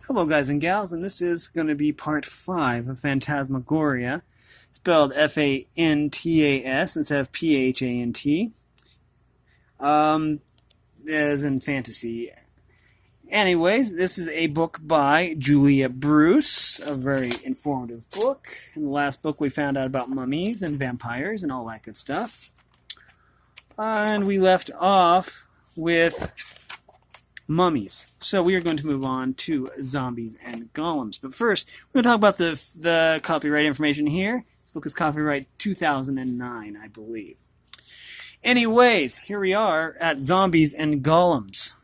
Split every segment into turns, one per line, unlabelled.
Hello guys and gals, and this is going to be part 5 of Phantasmagoria, spelled F-A-N-T-A-S instead of P-H-A-N-T, as in fantasy. Anyways, this is a book by Julia Bruce, a very informative book. In the last book we found out about mummies and vampires and all that good stuff. And we left off with mummies. So we are going to move on to zombies and golems. But first, we're going to talk about the copyright information here. This book is copyright 2009, I believe. Anyways, here we are at zombies and golems.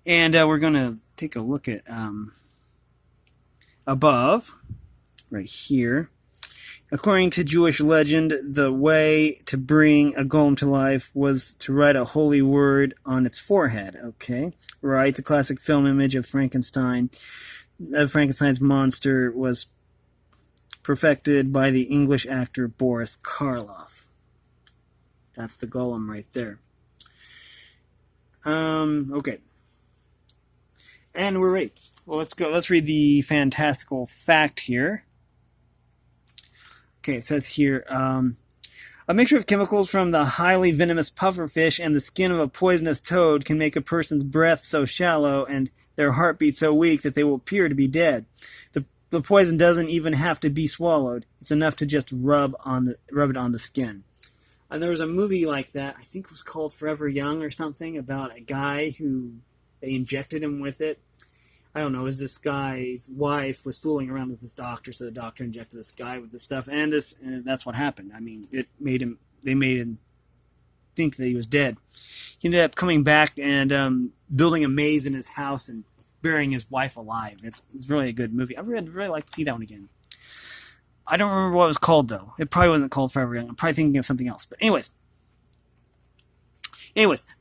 And we're going to take a look at above, right here. According to Jewish legend, the way to bring a golem to life was to write a holy word on its forehead. Okay, right. The classic film image of Frankenstein, Frankenstein's monster, was perfected by the English actor Boris Karloff. That's the golem right there. Okay. And we're ready. Well, let's go. Let's read the fantastical fact here. Okay, it says here, a mixture of chemicals from the highly venomous pufferfish and the skin of a poisonous toad can make a person's breath so shallow and their heartbeat so weak that they will appear to be dead. The poison doesn't even have to be swallowed. It's enough to just rub it on the skin. And there was a movie like that, I think it was called Forever Young or something, about a guy who they injected him with it. I don't know, it was this guy's wife was fooling around with this doctor, so the doctor injected this guy with this stuff, and that's what happened. I mean, they made him think that he was dead. He ended up coming back and building a maze in his house and burying his wife alive. It's really a good movie. I'd really like to see that one again. I don't remember what it was called, though. It probably wasn't called Forever Young. I'm probably thinking of something else. But anyways,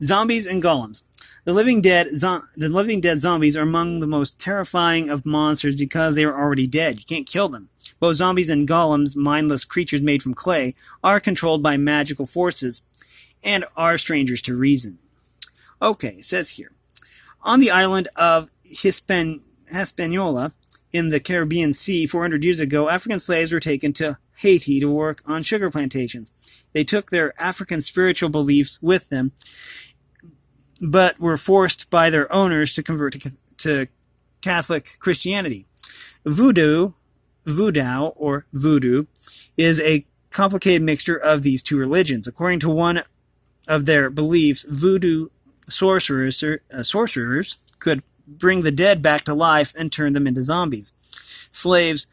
zombies and golems. The living dead zombies are among the most terrifying of monsters because they are already dead. You can't kill them. Both zombies and golems, mindless creatures made from clay, are controlled by magical forces and are strangers to reason. Okay, it says here. On the island of Hispaniola in the Caribbean Sea 400 years ago, African slaves were taken to Haiti to work on sugar plantations. They took their African spiritual beliefs with them, but were forced by their owners to convert to Catholic Christianity. Voodoo is a complicated mixture of these two religions. According to one of their beliefs, voodoo sorcerers could bring the dead back to life and turn them into zombies, slaves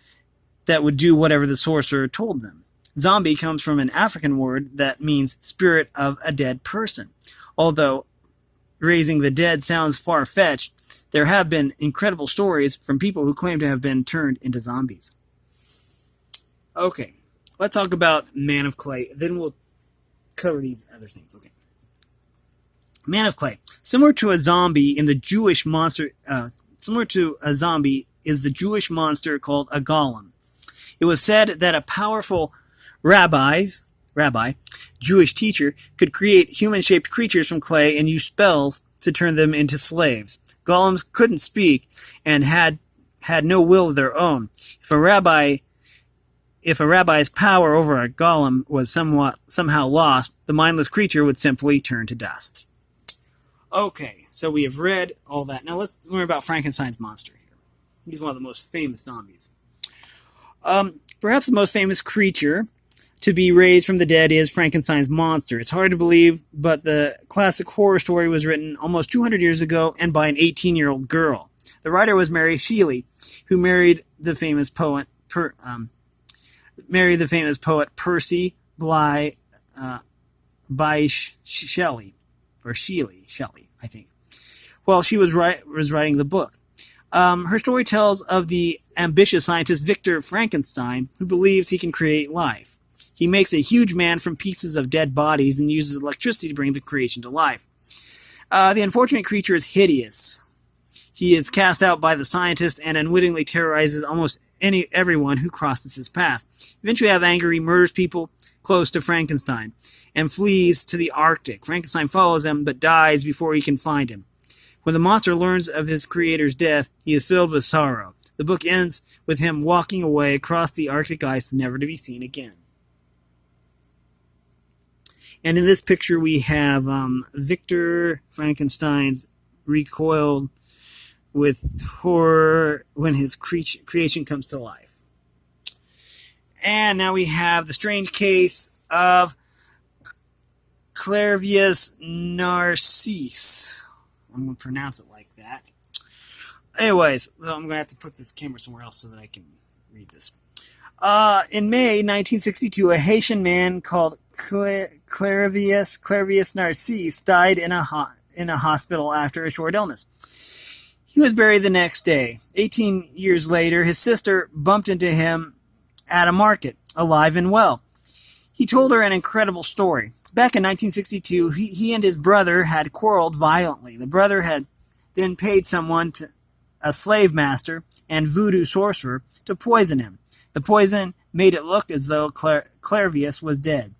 that would do whatever the sorcerer told them. Zombie comes from an African word that means spirit of a dead person. Although raising the dead sounds far-fetched, there have been incredible stories from people who claim to have been turned into zombies. Okay, let's talk about Man of Clay. Then we'll cover these other things. Okay, Man of Clay. Similar to a zombie is the Jewish monster called a golem. It was said that a powerful rabbi, Jewish teacher, could create human-shaped creatures from clay and use spells to turn them into slaves. Golems couldn't speak and had no will of their own. If a rabbi's power over a golem was somehow lost, the mindless creature would simply turn to dust. Okay, so we have read all that. Now let's learn about Frankenstein's monster here. He's one of the most famous zombies. Perhaps the most famous creature to be raised from the dead is Frankenstein's monster. It's hard to believe, but the classic horror story was written almost 200 years ago and by an 18-year-old girl. The writer was Mary Shelley, who married the famous poet Percy Bysshe Shelley, or Shelley, I think. Well, she was writing the book. Her story tells of the ambitious scientist Victor Frankenstein, who believes he can create life. He makes a huge man from pieces of dead bodies and uses electricity to bring the creation to life. The unfortunate creature is hideous. He is cast out by the scientist and unwittingly terrorizes almost everyone who crosses his path. Eventually, out of anger, he murders people close to Frankenstein and flees to the Arctic. Frankenstein follows him but dies before he can find him. When the monster learns of his creator's death, he is filled with sorrow. The book ends with him walking away across the Arctic ice, never to be seen again. And in this picture we have Victor Frankenstein's recoiled with horror when his creation comes to life. And now we have the strange case of Clairvius Narcisse. I'm going to pronounce it like that. Anyways, so I'm going to have to put this camera somewhere else so that I can read this. In May 1962, a Haitian man called Clairvius Narcisse died in a hospital after a short illness. He was buried the next day. 18 years later, his sister bumped into him at a market, alive and well. He told her an incredible story. Back in 1962, he and his brother had quarreled violently. The brother had then paid someone, a slave master and voodoo sorcerer, to poison him. The poison made it look as though Clairvius was dead.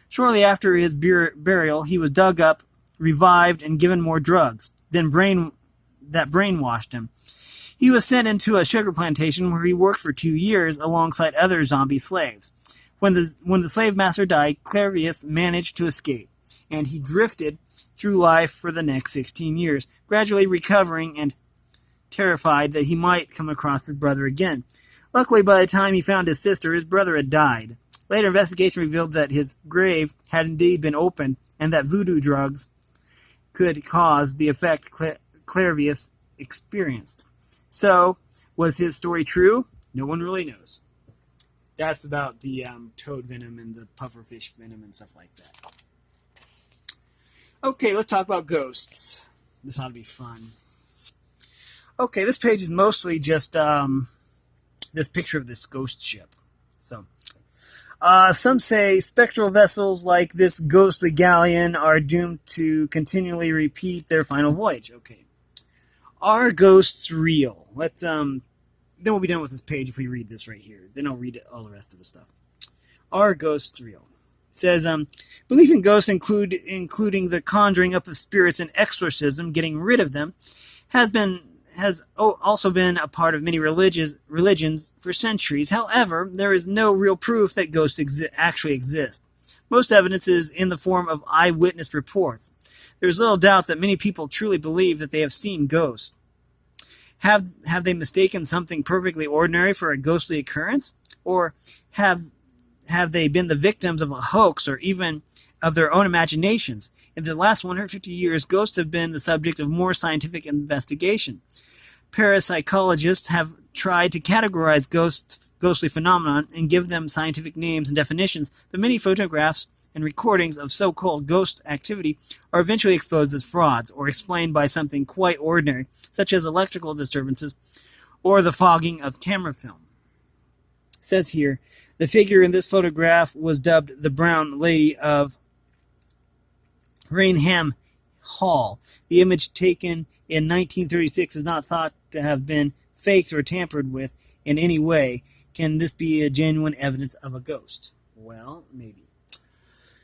Shortly after his burial, he was dug up, revived, and given more drugs. Then brainwashed him. He was sent into a sugar plantation where he worked for 2 years alongside other zombie slaves. When the slave master died, Clairvius managed to escape, and he drifted through life for the next 16 years, gradually recovering and terrified that he might come across his brother again. Luckily, by the time he found his sister, his brother had died. Later investigation revealed that his grave had indeed been opened, and that voodoo drugs could cause the effect Clairvius experienced. So, was his story true? No one really knows. That's about the toad venom and the pufferfish venom and stuff like that. Okay, let's talk about ghosts. This ought to be fun. Okay, this page is mostly just this picture of this ghost ship. So, some say spectral vessels like this ghostly galleon are doomed to continually repeat their final voyage. Okay. Are ghosts real? Let's then we'll be done with this page if we read this right here. Then I'll read all the rest of the stuff. Are ghosts real? It says, belief in ghosts, including the conjuring up of spirits and exorcism, getting rid of them, has also been a part of many religions for centuries. However, there is no real proof that ghosts actually exist. Most evidence is in the form of eyewitness reports. There is little doubt that many people truly believe that they have seen ghosts. Have they mistaken something perfectly ordinary for a ghostly occurrence? Or have they been the victims of a hoax or even of their own imaginations? In the last 150 years, ghosts have been the subject of more scientific investigation. Parapsychologists have tried to categorize ghostly phenomena and give them scientific names and definitions, but many photographs and recordings of so-called ghost activity are eventually exposed as frauds or explained by something quite ordinary, such as electrical disturbances or the fogging of camera film. It says here, the figure in this photograph was dubbed the Brown Lady of Rainham Hall. The image taken in 1936 is not thought to have been faked or tampered with in any way. Can this be a genuine evidence of a ghost? Well, maybe.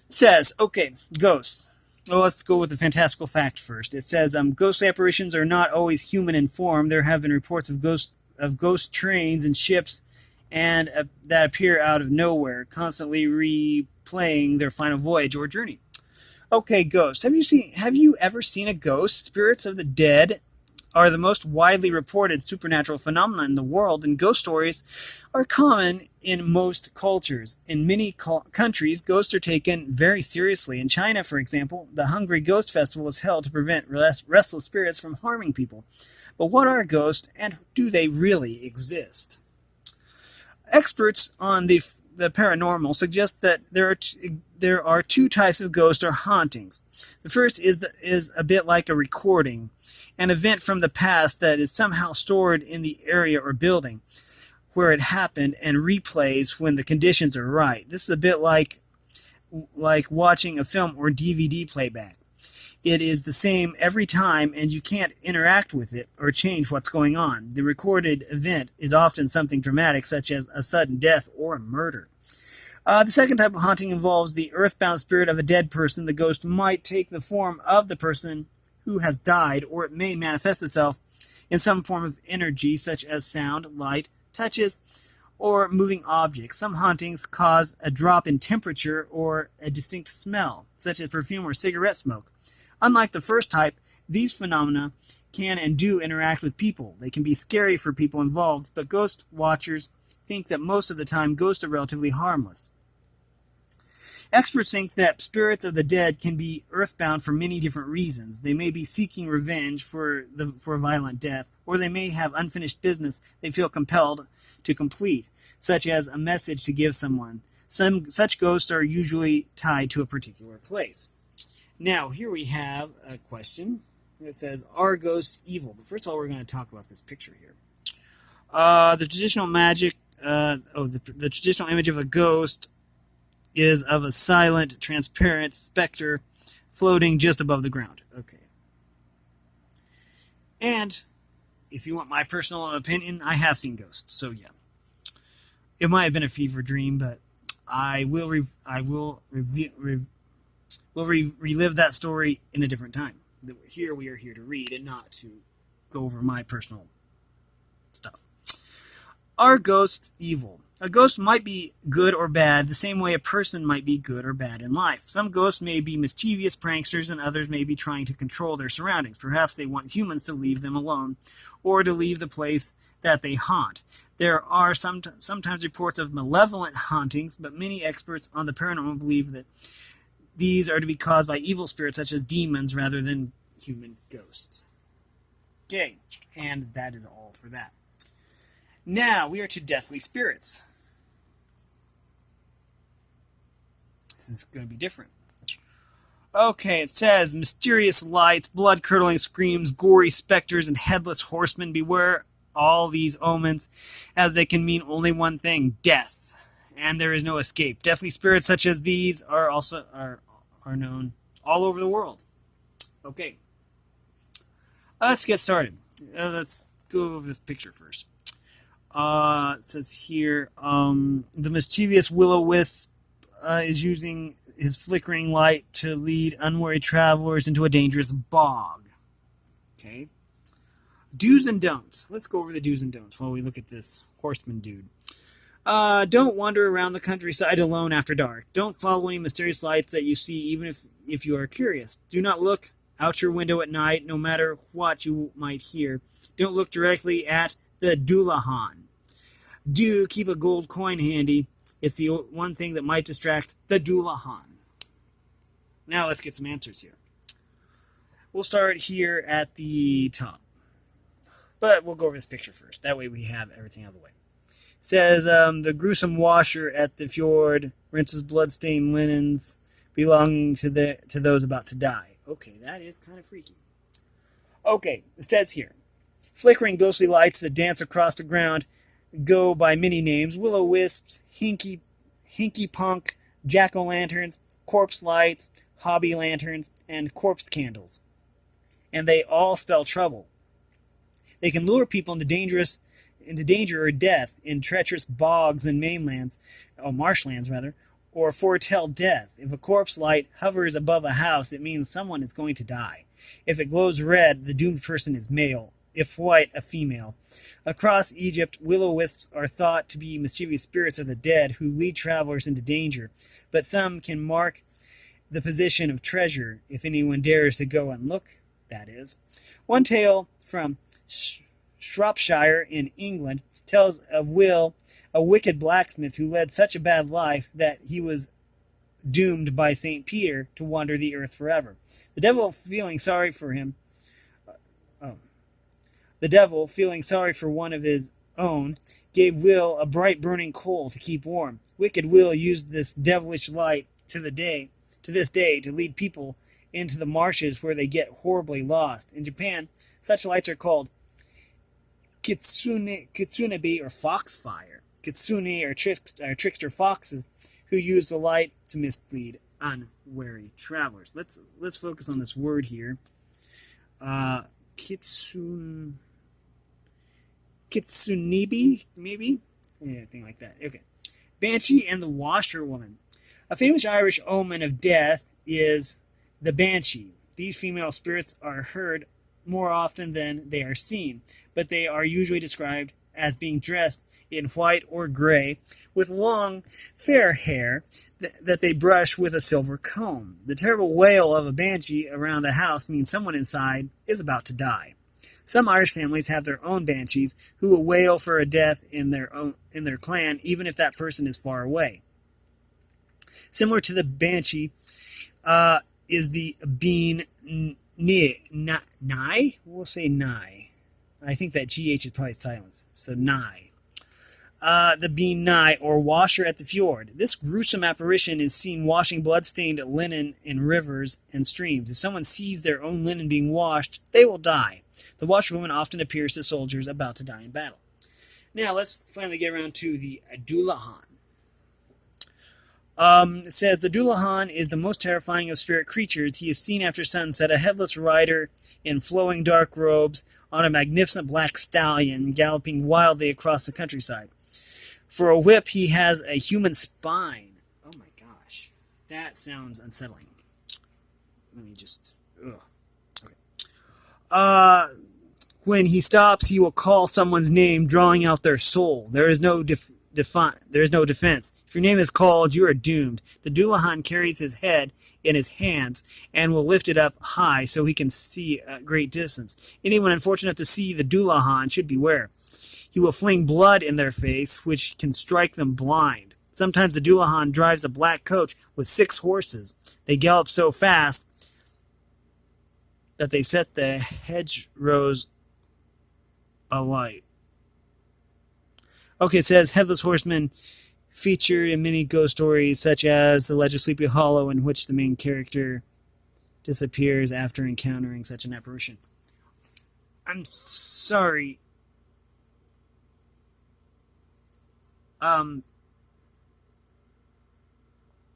It says, okay, ghosts. Well, let's go with the fantastical fact first. It says, ghostly apparitions are not always human in form. There have been reports of ghost trains and ships and that appear out of nowhere, constantly replaying their final voyage or journey. Okay, ghosts. Have you ever seen a ghost? Spirits of the dead are the most widely reported supernatural phenomena in the world, and ghost stories are common in most cultures. In many countries, ghosts are taken very seriously. In China, for example, the Hungry Ghost Festival is held to prevent restless spirits from harming people. But what are ghosts, and do they really exist? Experts on the paranormal suggest that there are two types of ghosts or hauntings. The first is a bit like a recording, an event from the past that is somehow stored in the area or building where it happened and replays when the conditions are right. This is a bit like watching a film or DVD playback. It is the same every time, and you can't interact with it or change what's going on. The recorded event is often something dramatic, such as a sudden death or a murder. The second type of haunting involves the earthbound spirit of a dead person. The ghost might take the form of the person who has died, or it may manifest itself in some form of energy, such as sound, light, touches, or moving objects. Some hauntings cause a drop in temperature or a distinct smell, such as perfume or cigarette smoke. Unlike the first type, these phenomena can and do interact with people. They can be scary for people involved, but ghost watchers think that most of the time ghosts are relatively harmless. Experts think that spirits of the dead can be earthbound for many different reasons. They may be seeking revenge for a violent death, or they may have unfinished business they feel compelled to complete, such as a message to give someone. Some such ghosts are usually tied to a particular place. Now, here we have a question. It says, are ghosts evil? But first of all, we're going to talk about this picture here. The traditional the traditional image of a ghost is of a silent, transparent specter floating just above the ground. Okay. And if you want my personal opinion, I have seen ghosts, so yeah. It might have been a fever dream, but I will relive that story in a different time. Here we are here to read and not to go over my personal stuff. Are ghosts evil? A ghost might be good or bad the same way a person might be good or bad in life. Some ghosts may be mischievous pranksters and others may be trying to control their surroundings. Perhaps they want humans to leave them alone or to leave the place that they haunt. There are sometimes reports of malevolent hauntings, but many experts on the paranormal believe that these are to be caused by evil spirits such as demons rather than human ghosts. Okay, and that is all for that. Now we are to deathly spirits. This is going to be different. Okay, it says, mysterious lights, blood-curdling screams, gory specters, and headless horsemen. Beware all these omens, as they can mean only one thing, death. And there is no escape. Deathly spirits such as these are known all over the world. Okay. Let's get started. Let's go over this picture first. It says here, the mischievous will-o-wisp is using his flickering light to lead unwary travelers into a dangerous bog. Okay. Do's and don'ts. Let's go over the do's and don'ts while we look at this horseman dude. Don't wander around the countryside alone after dark. Don't follow any mysterious lights that you see, even if you are curious. Do not look out your window at night, no matter what you might hear. Don't look directly at the Dullahan. Do keep a gold coin handy. It's the one thing that might distract the Dullahan. Now let's get some answers here. We'll start here at the top. But we'll go over this picture first. That way we have everything out of the way. It says, the gruesome washer at the fjord rinses blood-stained linens belonging to those about to die. Okay, that is kind of freaky. Okay, it says here, flickering ghostly lights that dance across the ground go by many names: will-o-wisps, hinky-punk, jack-o'-lanterns, corpse lights, hobby lanterns, and corpse candles. And they all spell trouble. They can lure people into danger or death in treacherous bogs and marshlands, or foretell death. If a corpse light hovers above a house, it means someone is going to die. If it glows red, the doomed person is male. If white, a female. Across Egypt, will-o-wisps are thought to be mischievous spirits of the dead who lead travelers into danger, but some can mark the position of treasure if anyone dares to go and look, that is. One tale from Shropshire in England tells of Will, a wicked blacksmith who led such a bad life that he was doomed by St. Peter to wander the earth forever. The devil, feeling sorry for one of his own, gave Will a bright burning coal to keep warm. Wicked Will used this devilish light to this day to lead people into the marshes where they get horribly lost. In Japan, such lights are called kitsunebi, or foxfire. Kitsune are trickster foxes who use the light to mislead unwary travelers. Let's focus on this word here. Kitsunebi, maybe? Yeah, thing like that. Okay. Banshee and the Washerwoman. A famous Irish omen of death is the banshee. These female spirits are heard more often than they are seen, but they are usually described as being dressed in white or gray with long, fair hair that they brush with a silver comb. The terrible wail of a banshee around a house means someone inside is about to die. Some Irish families have their own banshees who will wail for a death in their clan, even if that person is far away. Similar to the banshee is the bean nigh. We'll say nigh. I think that GH is probably silenced, so nigh. The bean nigh, or washer at the fjord. This gruesome apparition is seen washing blood-stained linen in rivers and streams. If someone sees their own linen being washed, they will die. The washerwoman often appears to soldiers about to die in battle. Now, let's finally get around to the Dullahan. It says, the Dullahan is the most terrifying of spirit creatures. He is seen after sunset, a headless rider in flowing dark robes on a magnificent black stallion galloping wildly across the countryside. For a whip, he has a human spine. Oh my gosh. That sounds unsettling. Let me just... Ugh. Okay. When he stops, he will call someone's name, drawing out their soul. There is no defense. If your name is called, you are doomed. The Dullahan carries his head in his hands and will lift it up high so he can see a great distance. Anyone unfortunate enough to see the Dullahan should beware. He will fling blood in their face, which can strike them blind. Sometimes the Dullahan drives a black coach with 6 horses. They gallop so fast that they set the hedgerows alight. Okay, it says Headless Horseman featured in many ghost stories, such as The Legend of Sleepy Hollow, in which the main character disappears after encountering such an apparition. I'm sorry. I'm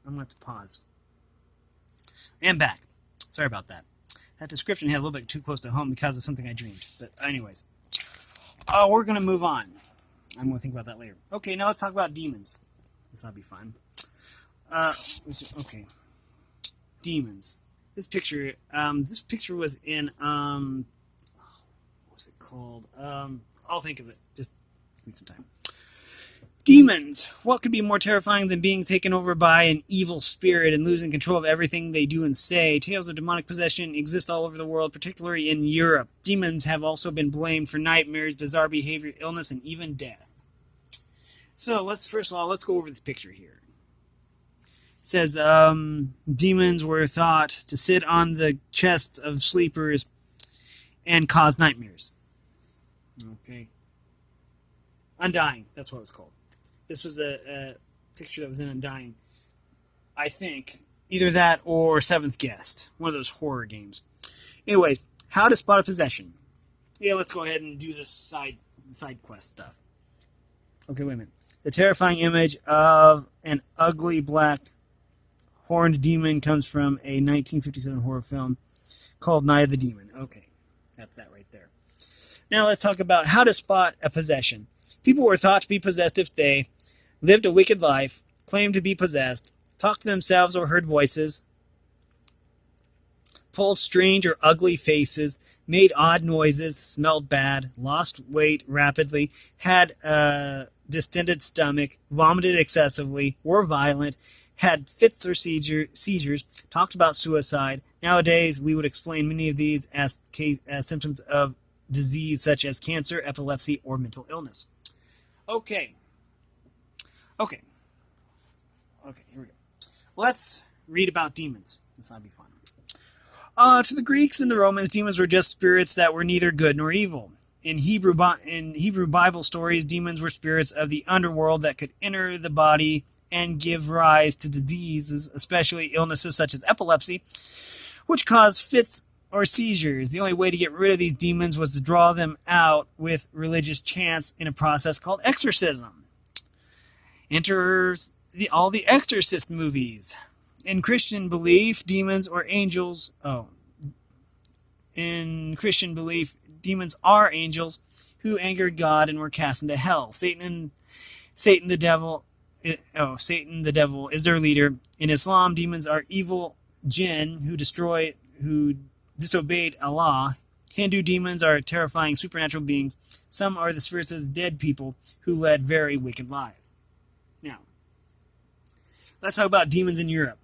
going to have to pause. And back. Sorry about that. That description hit a little bit too close to home because of something I dreamed. But anyways. We're going to move on. I'm going to think about that later. Okay, now let's talk about demons. This will be fun. Okay. Demons. This picture was in, what's it called? I'll think of it. Just give me some time. Demons. What could be more terrifying than being taken over by an evil spirit and losing control of everything they do and say? Tales of demonic possession exist all over the world, particularly in Europe. Demons have also been blamed for nightmares, bizarre behavior, illness, and even death. So, first of all, let's go over this picture here. It says, demons were thought to sit on the chests of sleepers and cause nightmares. Okay. Undying, that's what it was called. This was a picture that was in Undying. I think. Either that or Seventh Guest. One of those horror games. Anyway, how to spot a possession. Yeah, let's go ahead and do this side quest stuff. Okay, wait a minute. The terrifying image of an ugly black horned demon comes from a 1957 horror film called Night of the Demon. Okay, that's that right there. Now let's talk about how to spot a possession. People were thought to be possessed if they lived a wicked life, claimed to be possessed, talked to themselves or heard voices, pulled strange or ugly faces, made odd noises, smelled bad, lost weight rapidly, had a distended stomach, vomited excessively, were violent, had fits or seizures, talked about suicide. Nowadays, we would explain many of these as symptoms of disease such as cancer, epilepsy, or mental illness. Okay, here we go. Let's read about demons. This might be fun. To the Greeks and the Romans, demons were just spirits that were neither good nor evil. In Hebrew Bible stories, demons were spirits of the underworld that could enter the body and give rise to diseases, especially illnesses such as epilepsy, which caused fits or seizures. The only way to get rid of these demons was to draw them out with religious chants in a process called exorcism. Enter all the Exorcist movies. In Christian belief, demons are angels who angered God and were cast into hell. Satan the devil is their leader. In Islam, demons are evil jinn who disobeyed Allah. Hindu demons are terrifying supernatural beings. Some are the spirits of dead people who led very wicked lives. Now, let's talk about demons in Europe.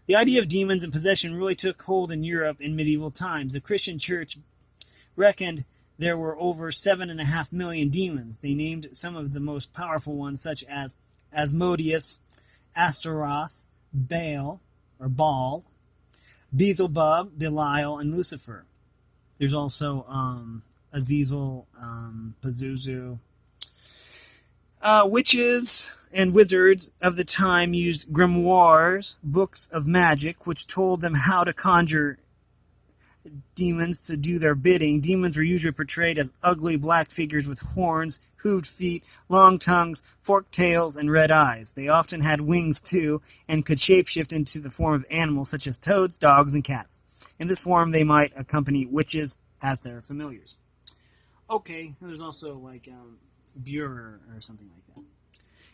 The idea of demons and possession really took hold in Europe in medieval times. The Christian church reckoned there were over 7.5 million demons. They named some of the most powerful ones, such as Asmodeus, Astaroth, Baal, Beelzebub, Belial, and Lucifer. There's also Azazel, Pazuzu. Witches and wizards of the time used grimoires, books of magic, which told them how to conjure demons to do their bidding. Demons were usually portrayed as ugly black figures with horns, hooved feet, long tongues, forked tails, and red eyes. They often had wings too, and could shapeshift into the form of animals such as toads, dogs, and cats. In this form, they might accompany witches as their familiars. Okay, there's also like Burer or something like that.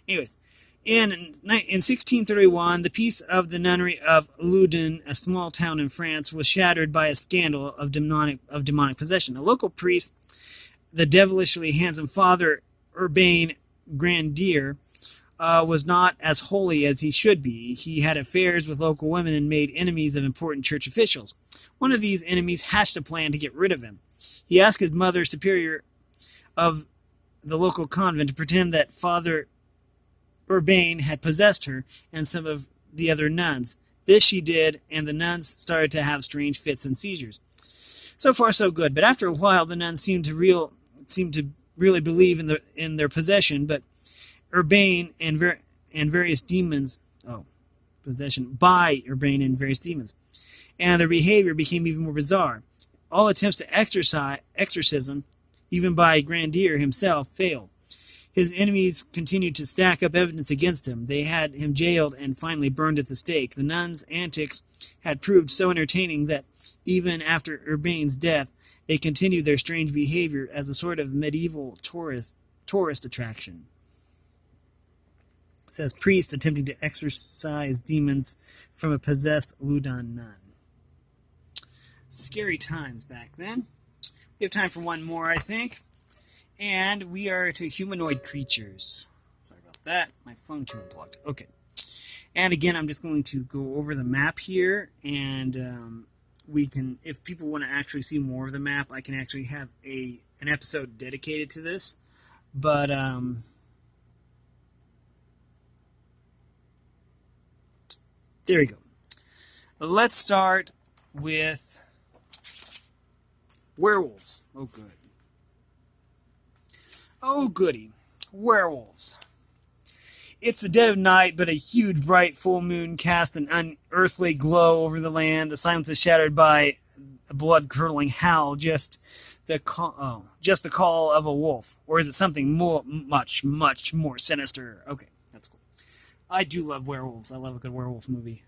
Anyways, in 1631, the peace of the nunnery of Loudun, a small town in France, was shattered by a scandal of demonic possession. A local priest, the devilishly handsome Father Urbain Grandier, was not as holy as he should be. He had affairs with local women and made enemies of important church officials. One of these enemies hatched a plan to get rid of him. He asked his mother superior of the local convent to pretend that Father Urbain had possessed her and some of the other nuns. This she did, and the nuns started to have strange fits and seizures. So far, so good. But after a while, the nuns seemed to really believe in their possession. But Urbain and various demons, possession by Urbain and various demons, and their behavior became even more bizarre. All attempts to exorcism, even by Grandier himself, failed. His enemies continued to stack up evidence against him. They had him jailed and finally burned at the stake. The nuns' antics had proved so entertaining that even after Urbain's death, they continued their strange behavior as a sort of medieval tourist attraction. It says priest attempting to exorcise demons from a possessed Loudun nun. Scary times back then. We have time for one more, I think. And we are to humanoid creatures. Sorry about that. My phone came unplugged. Okay. And again, I'm just going to go over the map here. And we can, if people want to actually see more of the map, I can actually have an episode dedicated to this. But, there we go. Let's start with werewolves. Oh, good. Oh, goody. Werewolves. It's the dead of night, but a huge, bright full moon casts an unearthly glow over the land. The silence is shattered by a blood-curdling howl, just the call of a wolf. Or is it something much more sinister? Okay, that's cool. I do love werewolves. I love a good werewolf movie.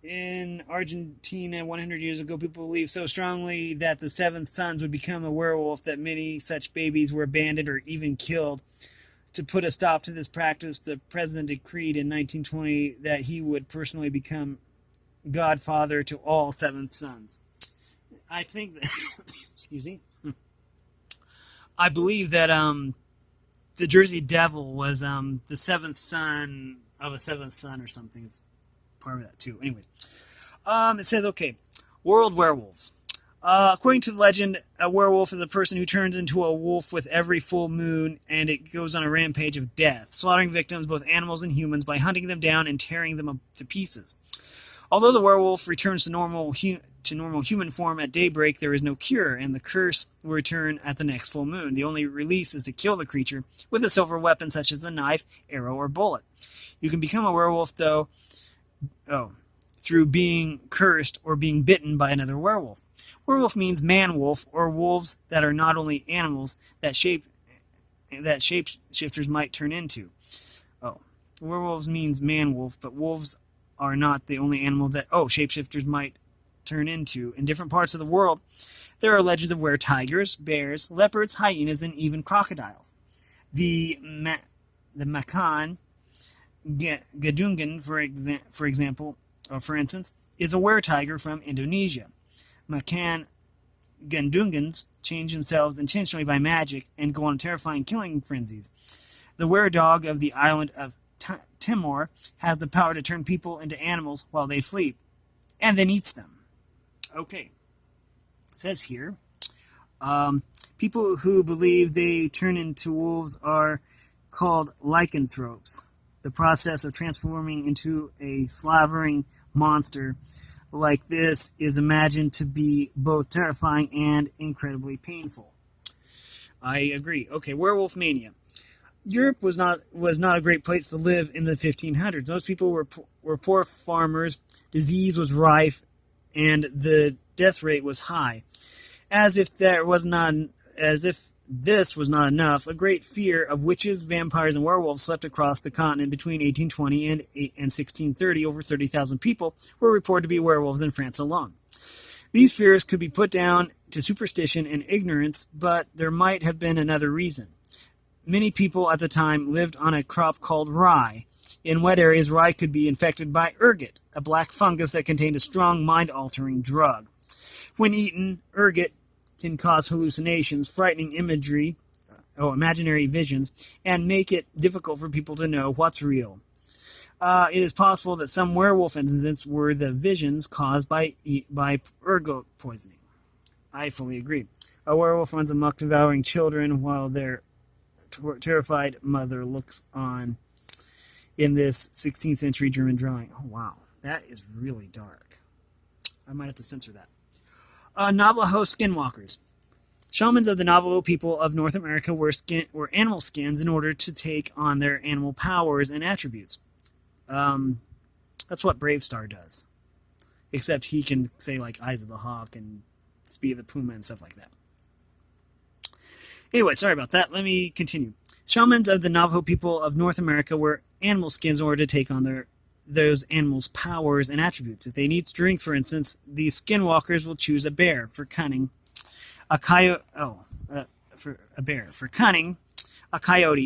In Argentina, 100 years ago, people believed so strongly that the seventh sons would become a werewolf that many such babies were abandoned or even killed. To put a stop to this practice, the president decreed in 1920 that he would personally become godfather to all seventh sons. I think that, excuse me, I believe that the Jersey Devil was the seventh son of a seventh son or something. It's part of that too. Anyways, it says, okay, world werewolves. According to the legend, a werewolf is a person who turns into a wolf with every full moon, and it goes on a rampage of death, slaughtering victims, both animals and humans, by hunting them down and tearing them to pieces. Although the werewolf returns to normal human form at daybreak, there is no cure, and the curse will return at the next full moon. The only release is to kill the creature with a silver weapon such as a knife, arrow, or bullet. You can become a werewolf, though, through being cursed or being bitten by another werewolf. Werewolf means man-wolf, or wolves that are not only animals that shapeshifters might turn into. Werewolves means man-wolf, but wolves are not the only animal that shapeshifters might turn into. In different parts of the world, there are legends of were-tigers, bears, leopards, hyenas, and even crocodiles. The Macan Gadungan, for instance, is a were-tiger from Indonesia. Macan Gundungans change themselves intentionally by magic and go on terrifying killing frenzies. The were-dog of the island of Timor has the power to turn people into animals while they sleep, and then eats them. Okay. It says here, people who believe they turn into wolves are called lycanthropes. The process of transforming into a slavering monster like this is imagined to be both terrifying and incredibly painful. I agree. Okay, werewolf mania. Europe was not a great place to live in the 1500s. Most people were poor farmers. Disease was rife, and the death rate was high. As if this was not enough, a great fear of witches, vampires, and werewolves swept across the continent between 1820 and 1630. Over 30,000 people were reported to be werewolves in France alone. These fears could be put down to superstition and ignorance, but there might have been another reason. Many people at the time lived on a crop called rye. In wet areas, rye could be infected by ergot, a black fungus that contained a strong mind-altering drug. When eaten, ergot can cause hallucinations, frightening imaginary visions, and make it difficult for people to know what's real. It is possible that some werewolf incidents were the visions caused by ergot poisoning. I fully agree. A werewolf runs amok, devouring children while their terrified mother looks on in this 16th century German drawing. Oh, wow. That is really dark. I might have to censor that. Navajo skinwalkers. Shamans of the Navajo people of North America wear animal skins in order to take on their animal powers and attributes. That's what Bravestar does. Except he can say, like, Eyes of the Hawk and Speed of the Puma and stuff like that. Anyway, sorry about that. Let me continue. Shamans of the Navajo people of North America wear animal skins in order to take on those animals' powers and attributes. If they need strength, for instance, these skinwalkers will choose a bear for cunning, a coyote.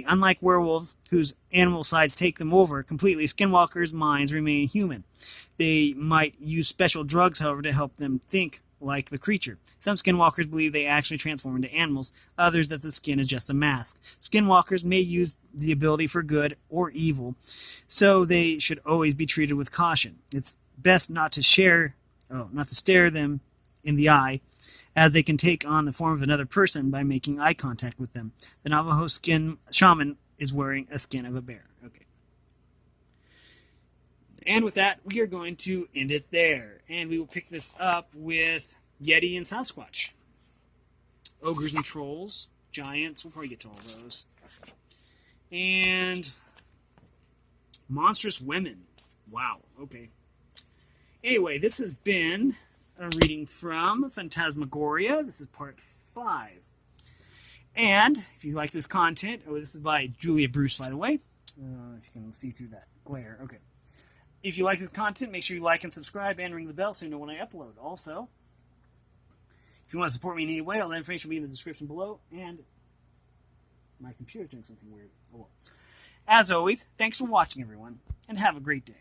Unlike werewolves, whose animal sides take them over completely, skinwalkers' minds remain human. They might use special drugs, however, to help them think like the creature. Some skinwalkers believe they actually transform into animals, others that the skin is just a mask. Skinwalkers may use the ability for good or evil, so they should always be treated with caution. It's best not to stare them in the eye, as they can take on the form of another person by making eye contact with them. The Navajo shaman is wearing a skin of a bear. Okay. And with that, we are going to end it there. And we will pick this up with Yeti and Sasquatch. Ogres and trolls. Giants. We'll probably get to all those. And monstrous women. Wow. Okay. Anyway, this has been a reading from Phantasmagoria. This is part 5. And if you like this content, this is by Julia Bruce, by the way. If you can see through that glare. Okay. If you like this content, make sure you like and subscribe and ring the bell so you know when I upload. Also, if you want to support me in any way, all that information will be in the description below. And my computer's doing something weird. Oh well. As always, thanks for watching, everyone, and have a great day.